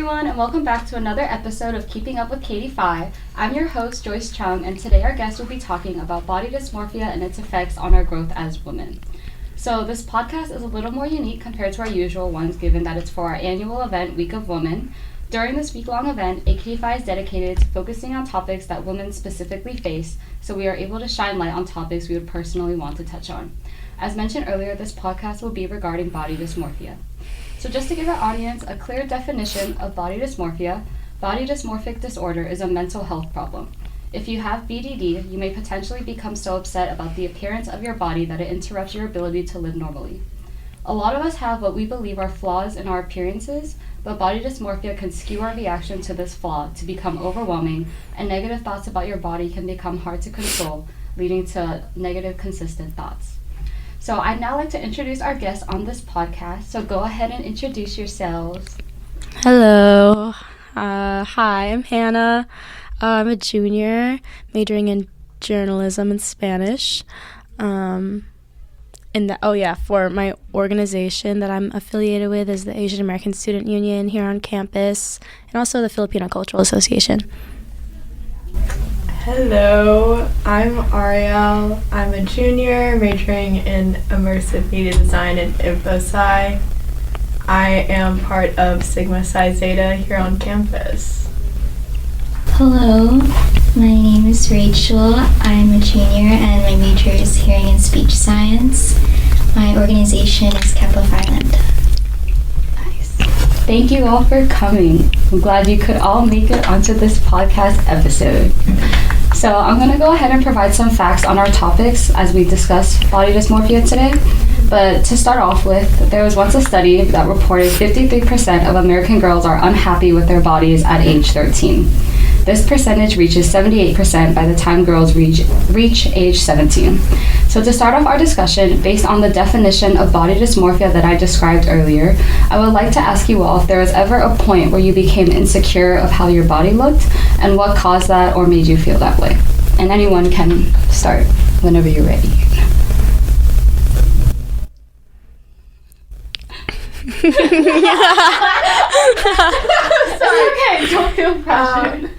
everyone, and welcome back to another episode of Keeping Up with aKDPhi. I'm your host, Joyce Chung, and today our guest will be talking about body dysmorphia and its effects on our growth as women. So this podcast is a little more unique compared to our usual ones, given that it's for our annual event, Week of Women. During this week-long event, aKDPhi is dedicated to focusing on topics that women specifically face, so we are able to shine light on topics we would personally want to touch on. As mentioned earlier, this podcast will be regarding body dysmorphia. So just to give our audience a clear definition of body dysmorphia, body dysmorphic disorder is a mental health problem. If you have BDD, you may potentially become so upset about the appearance of your body that it interrupts your ability to live normally. A lot of us have what we believe are flaws in our appearances, but body dysmorphia can skew our reaction to this flaw to become overwhelming, and negative thoughts about your body can become hard to control, leading to negative, consistent thoughts. So I'd now like to introduce our guests on this podcast, so go ahead and introduce yourselves. Hello. Hi, I'm Hannah. I'm a junior, majoring in journalism and Spanish. For my organization that I'm affiliated with is the Asian American Student Union here on campus, and also the Filipino Cultural Association. Hello, I'm Ariel. I'm a junior majoring in immersive media design and info sci. I am part of Sigma Psi Zeta here on campus. Hello, my name is Rachel. I'm a junior and my major is hearing and speech science. My organization is Kappa Phi Lambda. Nice. Thank you all for coming. I'm glad you could all make it onto this podcast episode. So I'm going to go ahead and provide some facts on our topics as we discuss body dysmorphia today. But to start off with, there was once a study that reported 53% of American girls are unhappy with their bodies at age 13. This percentage reaches 78% by the time girls reach age 17. So to start off our discussion, based on the definition of body dysmorphia that I described earlier, I would like to ask you all if there was ever a point where you became insecure of how your body looked and what caused that or made you feel that way. And anyone can start whenever you're ready. Sorry, okay, don't feel pressured.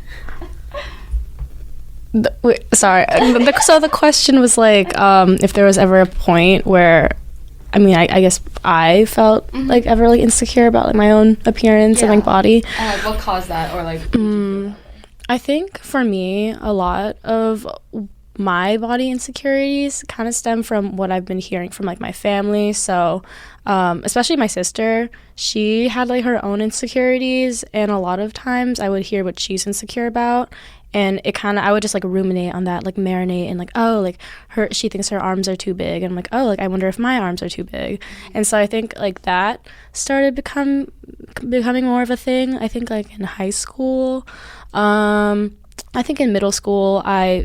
So the question was like, if there was ever a point where, I guess I felt like ever like insecure about like my own appearance and like body. And like what caused that, or like? I think for me, a lot of my body insecurities kind of stem from what I've been hearing from like my family. So, especially my sister, she had like her own insecurities, and a lot of times I would hear what she's insecure about. And I would just like ruminate on that, like marinate and like, oh, like she thinks her arms are too big. And I'm like, oh, like I wonder if my arms are too big. And so I think like that started becoming more of a thing. I think like in high school, I think in middle school, from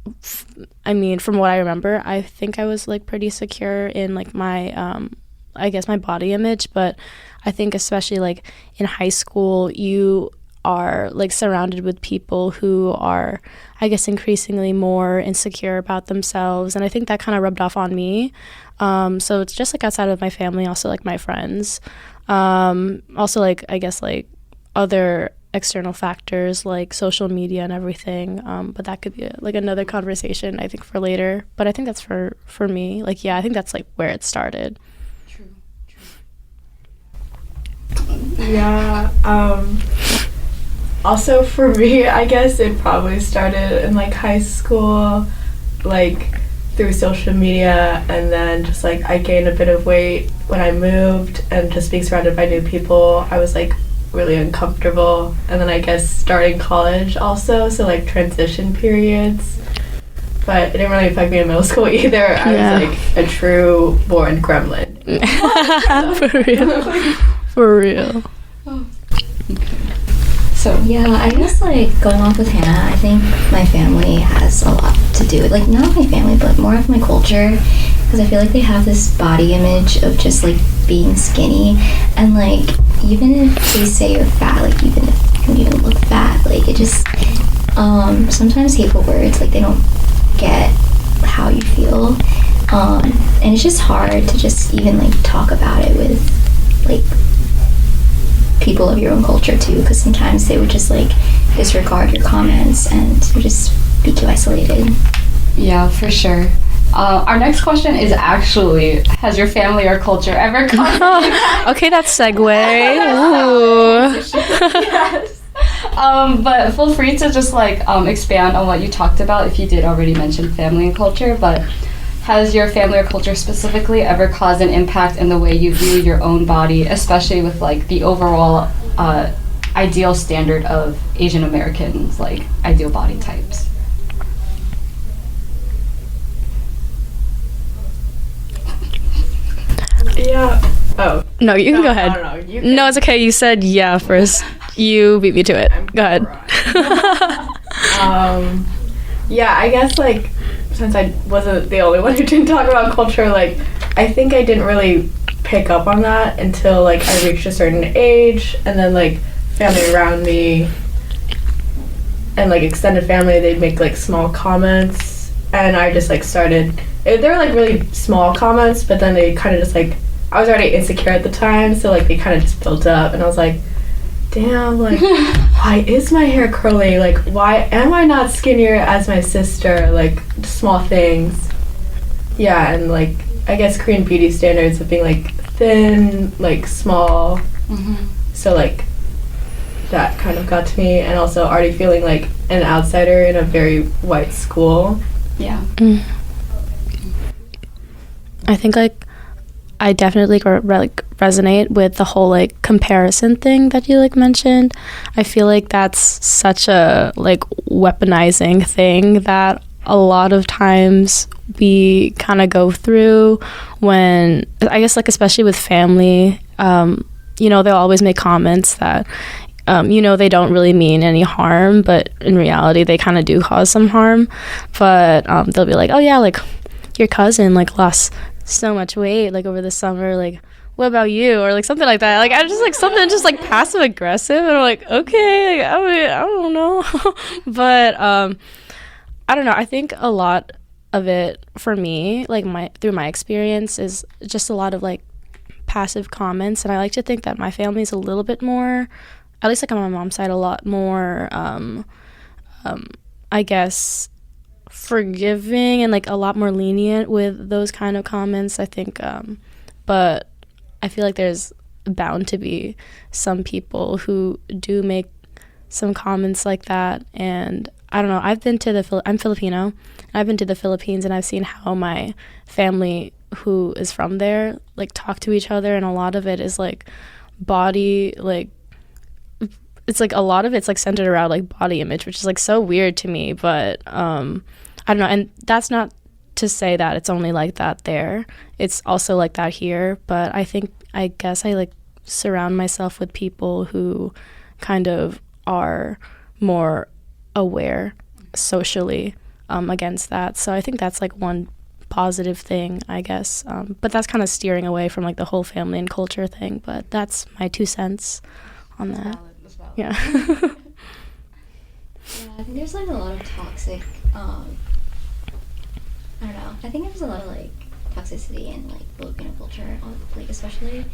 what I remember, I think I was like pretty secure in like my, I guess my body image. But I think especially like in high school, you are like surrounded with people who are, I guess, increasingly more insecure about themselves, and I think that kind of rubbed off on me. So it's just like outside of my family, also like my friends, also like I guess like other external factors like social media and everything, but that could be like another conversation I think for later. But I think that's for me, like I think that's like where it started. True. Yeah. Also for me, I guess it probably started in like high school, like through social media, and then just like I gained a bit of weight when I moved, and just being surrounded by new people, I was like really uncomfortable. And then I guess starting college also, so like transition periods. But it didn't really affect me in middle school either. I was like a true born gremlin. For real. Oh. So yeah, I guess like going off with Hannah, I think my family has a lot to do with, like, not my family, but more of my culture, because I feel like they have this body image of just like being skinny, and like even if they say you're fat, like even if you don't look fat, like it just sometimes hateful words, like they don't get how you feel, and it's just hard to just even like talk about it with like people of your own culture too, because sometimes they would just like disregard your comments and would just be too isolated. Yeah, for sure. Our next question is actually, has your family or culture ever caused Okay, that's segue. Ooh. Yes. But feel free to just like expand on what you talked about if you did already mention family and culture, but has your family or culture specifically ever caused an impact in the way you view your own body, especially with like the overall ideal standard of Asian Americans, like ideal body types? Yeah. Oh. No, you can go ahead. No, you can. No, it's okay. You said yeah first. You beat me to it. Go ahead. Yeah, I guess like since I wasn't the only one who didn't talk about culture, like I think I didn't really pick up on that until like I reached a certain age, and then like family around me and like extended family, they'd make like small comments, and I just like started. They were like really small comments, but then they kind of just like, I was already insecure at the time, so like they kind of just built up, and I was like, damn, like why is my hair curly? Like why am I not skinnier as my sister? Like small things. Yeah, and like I guess Korean beauty standards of being like thin, like small. So like that kind of got to me, and also already feeling like an outsider in a very white school. Yeah. I think like I definitely resonate with the whole like comparison thing that you like mentioned. I feel like that's such a like weaponizing thing that a lot of times we kind of go through when, I guess like especially with family, you know, they'll always make comments that you know, they don't really mean any harm, but in reality they kind of do cause some harm. But they'll be like, oh yeah, like your cousin like lost so much weight like over the summer, like what about you, or like something like that. Like I just like something just like passive aggressive, and I'm like, okay, like, I mean, I don't know. But I don't know, I think a lot of it for me, like through my experience, is just a lot of like passive comments, and I like to think that my family's a little bit more, at least like on my mom's side, a lot more I guess forgiving and like a lot more lenient with those kind of comments, I think. But I feel like there's bound to be some people who do make some comments like that. And I don't know, I'm Filipino, and I've been to the Philippines, and I've seen how my family who is from there like talk to each other, and a lot of it is like body, like it's like a lot of it's like centered around like body image, which is like so weird to me. But I don't know, and that's not to say that it's only like that there. It's also like that here, but I guess I like surround myself with people who kind of are more aware socially against that. So I think that's like one positive thing, I guess. But that's kind of steering away from like the whole family and culture thing, but that's my 2 cents on that. That's valid. Yeah. Yeah, I think there's like a lot of toxic, I don't know, I think there's a lot of like toxicity in like Filipino culture, like especially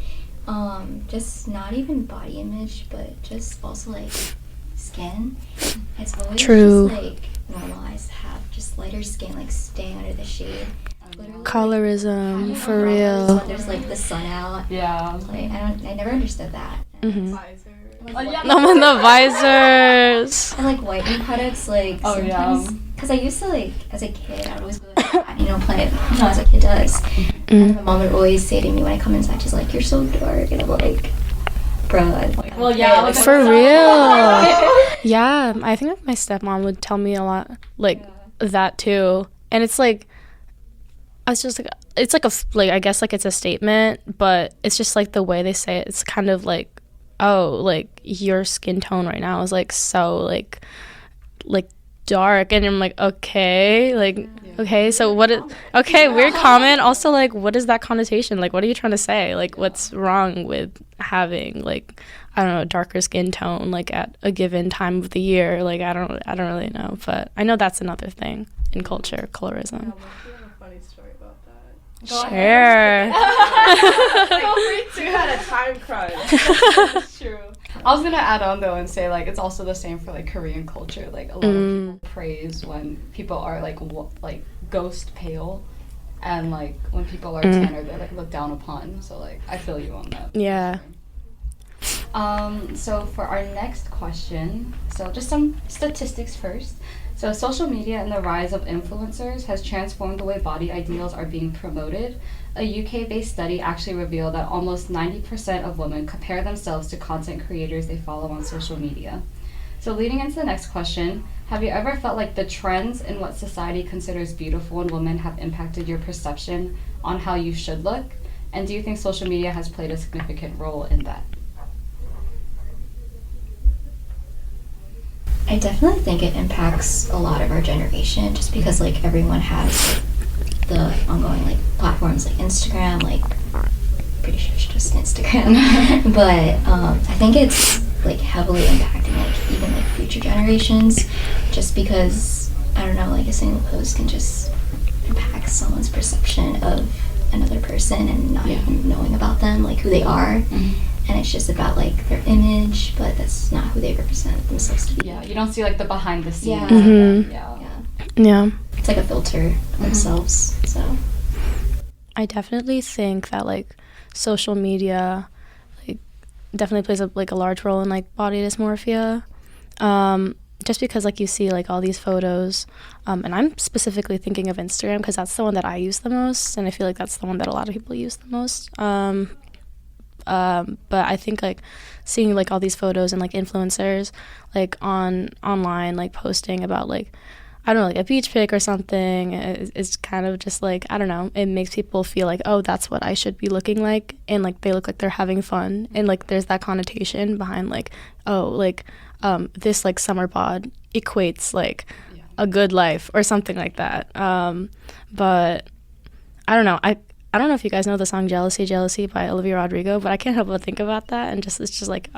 just not even body image, but just also like skin. It's always True. just like normalized to have just lighter skin, like staying under the shade. Literally, Colorism, like, for when real. there's like the sun out. Yeah. Like I never understood that. Mhm. Like, Oh, yeah. No, and the visors. And like whitening products, like Oh, yeah. sometimes, because I used to like as a kid, I would always go like, you know, play it, you know, as a kid does. And my mom would always say to me when I come inside, she's like, "You're so dark," and I'm like, "Bro, Well, yeah, like, For real. Yeah, I think like my stepmom would tell me a lot like that too, and it's like, it's just like, it's like like I guess like it's a statement, but it's just like the way they say it. It's kind of like, oh, like your skin tone right now is like so like dark, and I'm like, okay, like okay, so what is okay, weird comment. Also, like, what is that connotation? Like, what are you trying to say? Like, what's wrong with having like, I don't know, darker skin tone like at a given time of the year? Like, I don't really know, but I know that's another thing in culture, colorism. Share. Feel free to had a time crunch. That's true. I was gonna add on though and say like it's also the same for like Korean culture. Like a lot of people praise when people are like like ghost pale, and like when people are tanner, they're like looked down upon. So like I feel you on that. Yeah. So for our next question, so just some statistics first. So social media and the rise of influencers has transformed the way body ideals are being promoted. A UK-based study actually revealed that almost 90% of women compare themselves to content creators they follow on social media. So leading into the next question, have you ever felt like the trends in what society considers beautiful in women have impacted your perception on how you should look? And do you think social media has played a significant role in that? I definitely think it impacts a lot of our generation just because like everyone has like, the ongoing like platforms like Instagram, like pretty sure it's just Instagram. But I think it's like heavily impacting like even like future generations just because I don't know, like a single post can just impact someone's perception of another person and not even knowing about them, like who they are. And it's just about like their image, but that's not who they represent themselves to be. Yeah, you don't see like the behind the scenes. Yeah. It's like a filter of themselves. So I definitely think that like social media like definitely plays a large role in like body dysmorphia. Just because like you see like all these photos, and I'm specifically thinking of Instagram because that's the one that I use the most, and I feel like that's the one that a lot of people use the most. But I think like seeing like all these photos and like influencers like online like posting about like I don't know like a beach pic or something is kind of just like I don't know, it makes people feel like, oh, that's what I should be looking like, and like they look like they're having fun, and like there's that connotation behind like, oh, like this like summer bod equates like a good life or something like that. But I don't know, I don't know if you guys know the song Jealousy, Jealousy by Olivia Rodrigo, but I can't help but think about that, and just it's just like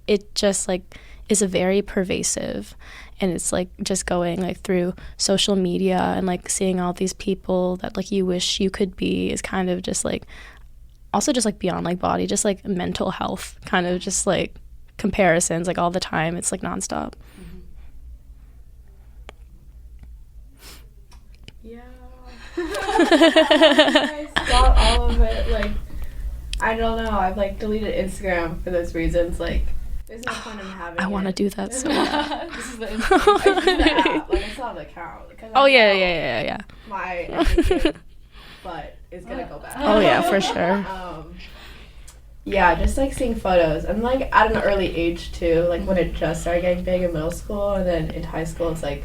it just like is a very pervasive, and it's like just going like through social media and like seeing all these people that like you wish you could be is kind of just like also just like beyond like body, just like mental health kind of just like comparisons like all the time. It's like nonstop. I got all of it. Like, I don't know. I've like deleted Instagram for those reasons. Like, there's no point in having. I want to do that so bad. This is the I use the app. Like, it's not an account. Oh yeah. My everything, but it's gonna go back. Oh yeah, for sure. Yeah, just like seeing photos, and like at an early age too. Like when it just started getting big in middle school, and then in high school, it's like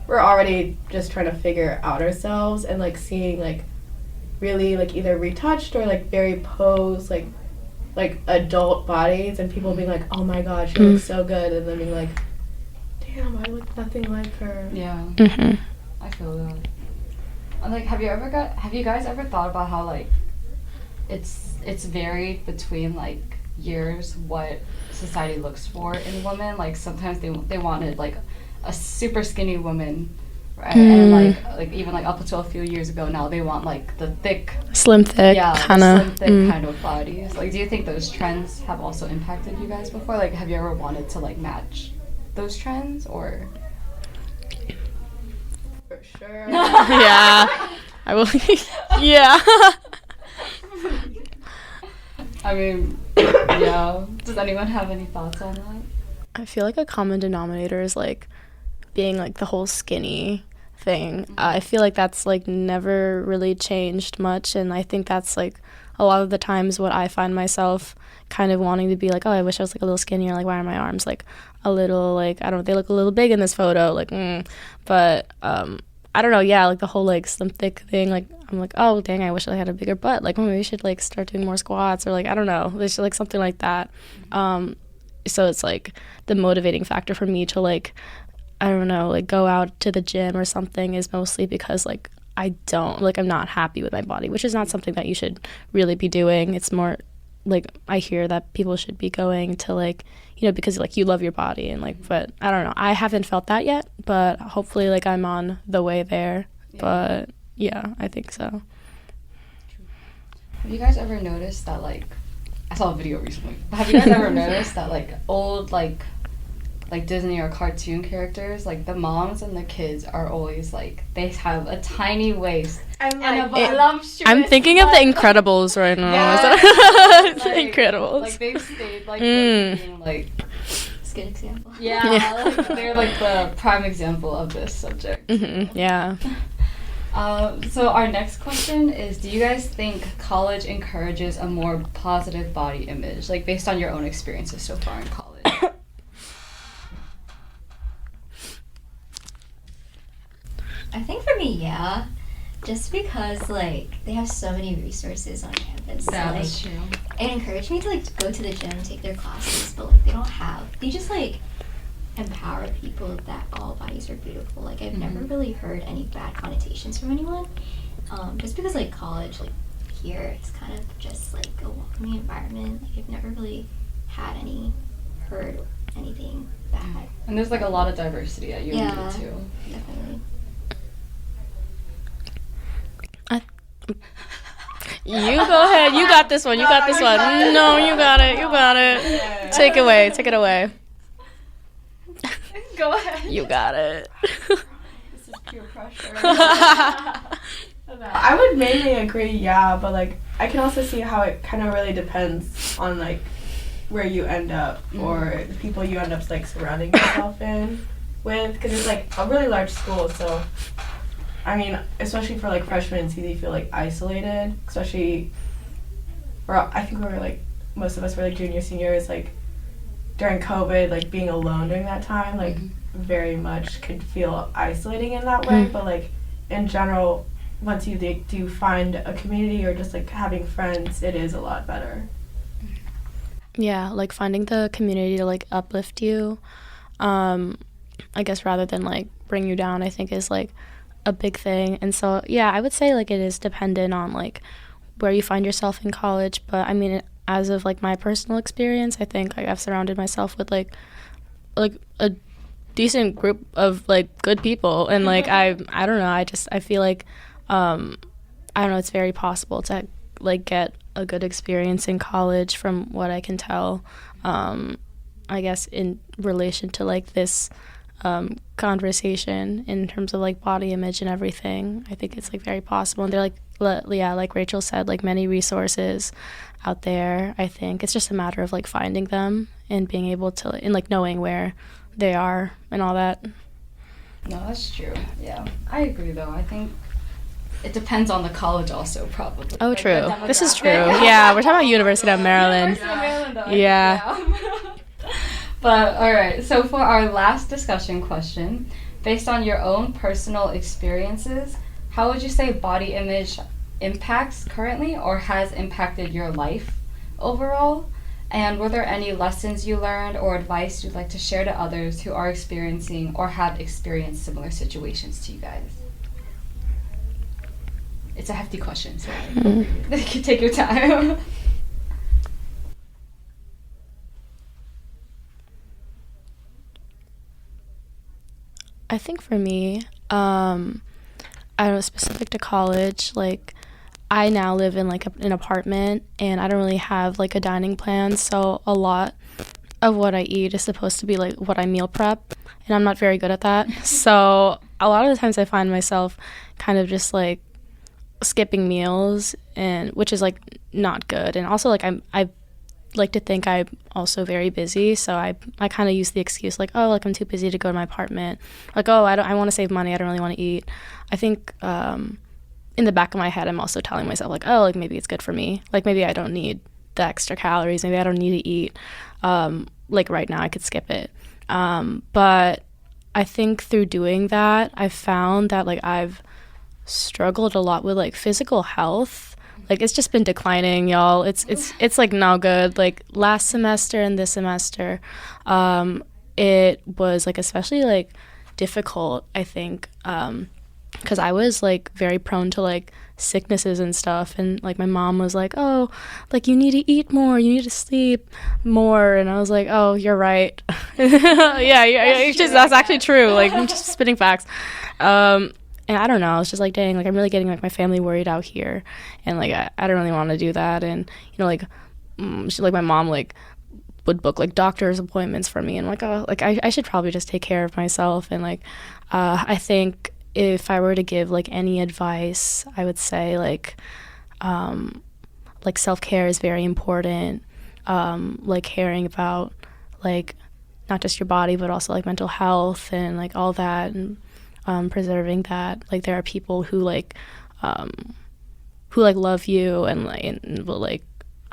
we're already just trying to figure out ourselves, and like seeing like really like either retouched or like very posed like adult bodies, and people being like, oh my god, she looks so good, and then being like, damn, I look nothing like her. Yeah. I feel that. And like, have you guys ever thought about how like it's varied between like years what society looks for in women? Like sometimes they wanted like a super skinny woman, right? And like even like up until a few years ago now they want like the thick slim thick kind of kind of bodies. Like, do you think those trends have also impacted you guys before? Like, have you ever wanted to like match those trends? Or For sure. yeah, I will. Yeah. I mean, yeah. Does anyone have any thoughts on that? I feel like a common denominator is like being like the whole skinny thing. I feel like that's like never really changed much, and I think that's like a lot of the times what I find myself kind of wanting to be like, oh, I wish I was like a little skinnier, like why are my arms like a little like I don't know, they look a little big in this photo, like but I don't know, yeah, like the whole like slim thick thing, like I'm like, oh dang, I wish I had a bigger butt, like maybe we should like start doing more squats, or like I don't know, there's like something like that. So it's like the motivating factor for me to like I don't know, like go out to the gym or something is mostly because like I'm not happy with my body, which is not something that you should really be doing. It's more like I hear that people should be going to like, you know, because like you love your body and like, but I don't know, I haven't felt that yet, but hopefully like I'm on the way there. But yeah, I think so. Have you guys ever noticed that like saw a video recently. Have you guys ever noticed that like old like Disney or cartoon characters, like the moms and the kids are always like they have a tiny waist I'm and a like, voluptuous I'm thinking of the butt. Incredibles right now. Yes, The like, Incredibles. Like they've stayed like being like It's a good example. yeah, like, they're like the prime example of this subject. Yeah. So our next question is, do you guys think college encourages a more positive body image, like based on your own experiences so far in college? I think for me, yeah. Just because, like, they have so many resources on campus. Yeah, like, that's true. it encouraged me to, like, go to the gym, take their classes, but, like, they just, like, empower people that all bodies are beautiful. Like, I've never really heard any bad connotations from anyone. Just because, like, college, like, here, it's kind of just, like, a welcoming environment. Like, I've never really heard anything bad. And there's like a lot of diversity at UMD too. Definitely. You go ahead. You got this one. You got this one. No, you got it. You got it. Take it away. Take it away. Go ahead. You got it. This is pure pressure. I would mainly agree, yeah, but like I can also see how it kind of really depends on like where you end up or the people you end up like surrounding yourself with, because it's like a really large school, so I mean, especially for like freshmen and seniors, you feel like isolated, especially, or I think we were like, most of us were like junior, seniors, like during COVID, like being alone during that time, like very much could feel isolating in that way, but like in general, once you do find a community or just like having friends, it is a lot better. Yeah, like finding the community to like uplift you, I guess rather than like bring you down, I think is like a big thing. And so yeah, I would say like it is dependent on like where you find yourself in college, but I mean as of like my personal experience, I think like I've surrounded myself with like a decent group of like good people, and like I don't know, I feel like I don't know, it's very possible to like get a good experience in college from what I can tell, I guess in relation to like this conversation in terms of like body image and everything. I think it's like very possible, and they're like like Rachel said, like many resources out there. I think it's just a matter of like finding them and being able to, and like knowing where they are and all that. No, that's true. Yeah, I agree though. I think it depends on the college also, probably. Oh, like, true. This is true. Yeah, we're talking about University of Maryland. University of Maryland, though. Yeah. But all right, so for our last discussion question, based on your own personal experiences, how would you say body image impacts currently or has impacted your life overall? And were there any lessons you learned or advice you'd like to share to others who are experiencing or have experienced similar situations to you guys? It's a hefty question, so take your time. I think for me, I don't know, specific to college, like I now live in like an apartment and I don't really have like a dining plan, so a lot of what I eat is supposed to be like what I meal prep, and I'm not very good at that. So a lot of the times I find myself kind of just like skipping meals, and which is like not good. And also like I like to think I'm also very busy, so I kind of use the excuse like, oh, like I'm too busy to go to my apartment, like, oh, I want to save money, I don't really want to eat. I think in the back of my head I'm also telling myself like, oh, like maybe it's good for me, like maybe I don't need the extra calories, maybe I don't need to eat, like right now I could skip it. But I think through doing that I've found that like I've struggled a lot with like physical health. Like it's just been declining, y'all. It's like not good. Like last semester and this semester, it was like especially like difficult, I think, because I was like very prone to like sicknesses and stuff, and like my mom was like, oh, like you need to eat more, you need to sleep more, and I was like, oh, you're right. That's actually true. Like I'm just spitting facts. And I don't know, I was just like, dang, like I'm really getting like my family worried out here, and like I don't really want to do that. And you know, like my mom like would book like doctor's appointments for me, and like, oh, like I should probably just take care of myself. And like I think if I were to give like any advice, I would say like self-care is very important. Like caring about like not just your body but also like mental health and like all that, and preserving that. Like there are people who like love you and will like,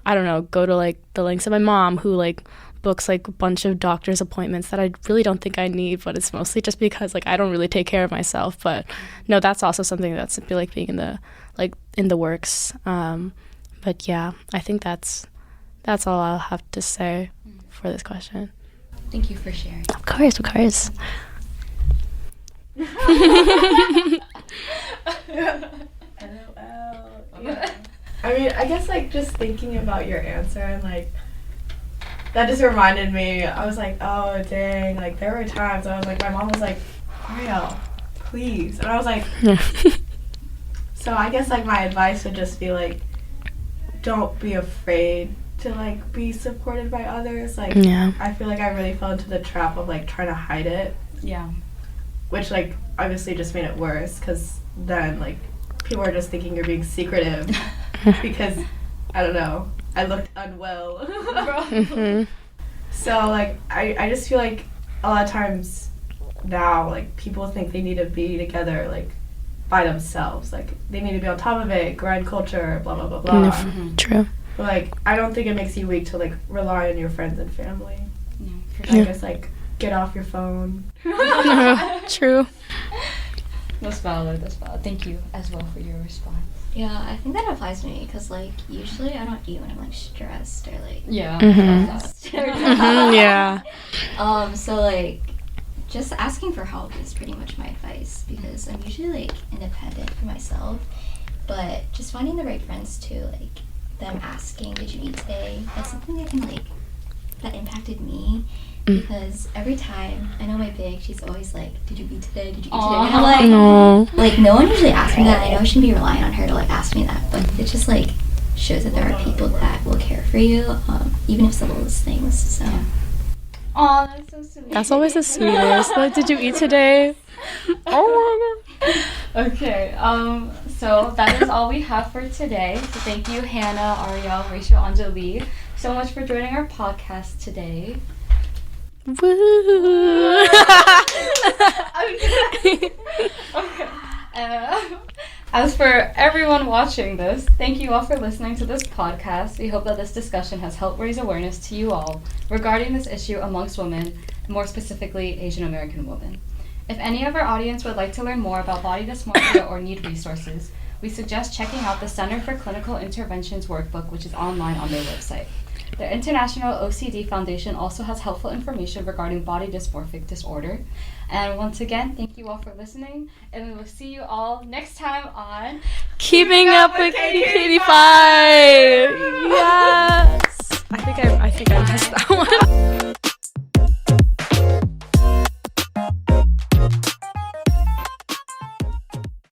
I don't know, go to like the lengths of my mom who like books like a bunch of doctor's appointments that I really don't think I need, but it's mostly just because like I don't really take care of myself. But no, that's also something that's like being in the works. But yeah, I think that's all I'll have to say for this question. Thank you for sharing. Of course. I mean, I guess like just thinking about your answer and like that just reminded me. I was like, oh dang, like there were times I was like, my mom was like, Ariel, please, and I was like, so I guess like my advice would just be like, don't be afraid to like be supported by others. Like I feel like I really fell into the trap of like trying to hide it. Yeah. Which like obviously just made it worse, because then like people are just thinking you're being secretive because I don't know, I looked unwell. So like I just feel like a lot of times now like people think they need to be together like by themselves, like they need to be on top of it, grind culture, blah blah blah blah. True. But like I don't think it makes you weak to like rely on your friends and family. For sure. I guess like get off your phone. True. That's valid. Thank you as well for your response. Yeah, I think that applies to me because, like, usually I don't eat when I'm, like, stressed or, like... Yeah. Yeah. So, like, just asking for help is pretty much my advice because I'm usually, like, independent for myself. But just finding the right friends, too, like, them asking, did you eat today? That's something that can, like, that impacted me. Because every time, I know my big, she's always like, did you eat today? Did you eat today? And I'm like, no one usually asks me that. I know I shouldn't be relying on her to, like, ask me that. But it just, like, shows that there are people that will care for you, even if it's the littlest things, so. Aw, that's so sweet. That's always the sweetest. Like, did you eat today? Oh my god. Okay, so that is all we have for today. So thank you, Hannah, Ariel, Rachell-Angelie, so much for joining our podcast today. Woo! As for everyone watching this, thank you all for listening to this podcast. We hope that this discussion has helped raise awareness to you all regarding this issue amongst women, more specifically Asian American women. If any of our audience would like to learn more about body dysmorphia or need resources, we suggest checking out the Center for Clinical Interventions workbook, which is online on their website. The International OCD Foundation also has helpful information regarding body dysmorphic disorder. And once again, thank you all for listening, and we will see you all next time on Keeping Up with aKDPhi!